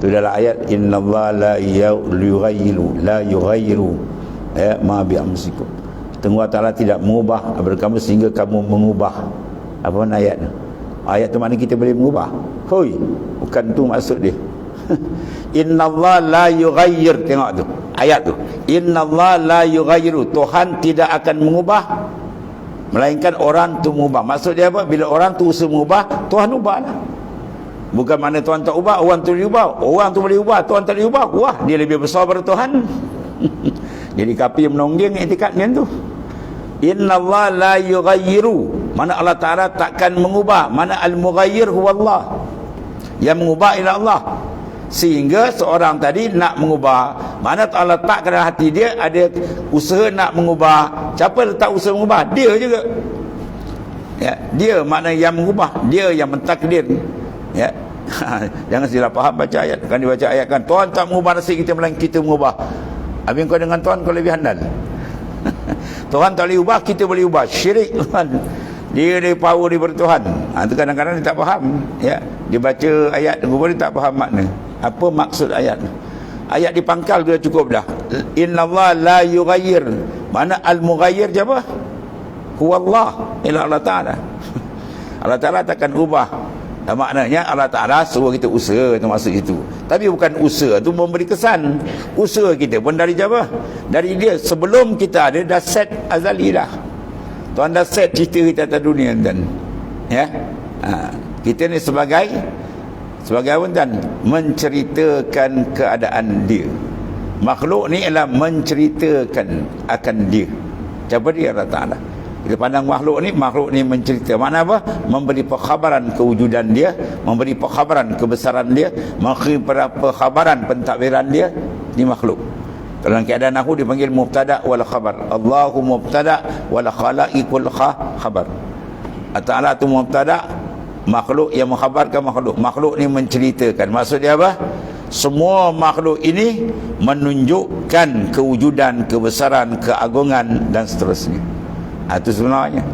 Tu dalam ayat innallaha la yughayyiru ma bi amsikum. Allah Ta'ala tidak mengubah daripada kamu sehingga kamu mengubah. Apa makna ayat tu? Ayat tu makna kita boleh mengubah. Hoi, bukan tu maksud dia. Innallaha la yughayyir, tengok tu ayat tu. Innallaha la yughayyiru, Tuhan tidak akan mengubah melainkan orang tu mengubah. Maksud dia apa? Bila orang tu usaha mengubah, Tuhan ubahlah. Bukan mana Tuhan tak ubah, orang tu boleh ubah. Orang tu boleh ubah, Tuhan tak boleh ubah. Wah, dia lebih besar daripada Tuhan. Jadi kafir menonggeng itikadnya tu. Innallaha la yughayyiru, mana Allah Ta'ala takkan mengubah. Mana al-mughayyir huwa Allah, yang mengubah ialah Allah. Sehingga seorang tadi nak mengubah, mana Allah letak dalam hati dia ada usaha nak mengubah. Siapa letak usaha mengubah? Dia juga. Ya, dia makna yang mengubah, dia yang mentakdir. Ya. Jangan silap faham baca ayat. Kan dia baca ayat kan Tuhan tak mengubah nasib kita melainkan kita mengubah. Habis kau dengan Tuhan kau lebih handal. Tuhan tak boleh ubah, kita boleh ubah. Syirik Tuhan. Dia power daripada Tuhan. Itu kadang-kadang dia tak faham. Ya, dia baca ayat dia tak faham makna. Apa maksud ayat? Ayat dipangkal sudah cukup dah. Innallaha la yughayyir. Mana al-mughayyir siapa? Huwallah, ialah Allah Ta'ala. Allah Ta'ala takkan ubah. Dan maknanya Allah Ta'ala suruh kita usaha, itu maksud itu. Tapi bukan usaha tu memberi kesan. Usaha kita pun dari siapa? Dari dia. Sebelum kita ada dah set azali dah. Tuhan dah set cerita kita atas dunia dan ya. Kita ni sebagai apa tuan? Menceritakan keadaan dia. Makhluk ni ialah menceritakan akan dia. Siapa dia? Allah Ta'ala. Kita pandang makhluk ni mencerita. Makna apa? Memberi perkhabaran kewujudan dia, memberi perkhabaran kebesaran dia, memberi perkhabaran pentadbiran dia. Ni makhluk. Dalam keadaan nahwu dipanggil mubtada' wal khabar. Allahu mubtada' wal khalaiqul khabar. Ta'ala tu mubtada', makhluk yang mengkhabarkan makhluk. Makhluk ni menceritakan. Maksud dia apa? Semua makhluk ini menunjukkan kewujudan, kebesaran, keagungan dan seterusnya. Itu sebenarnya.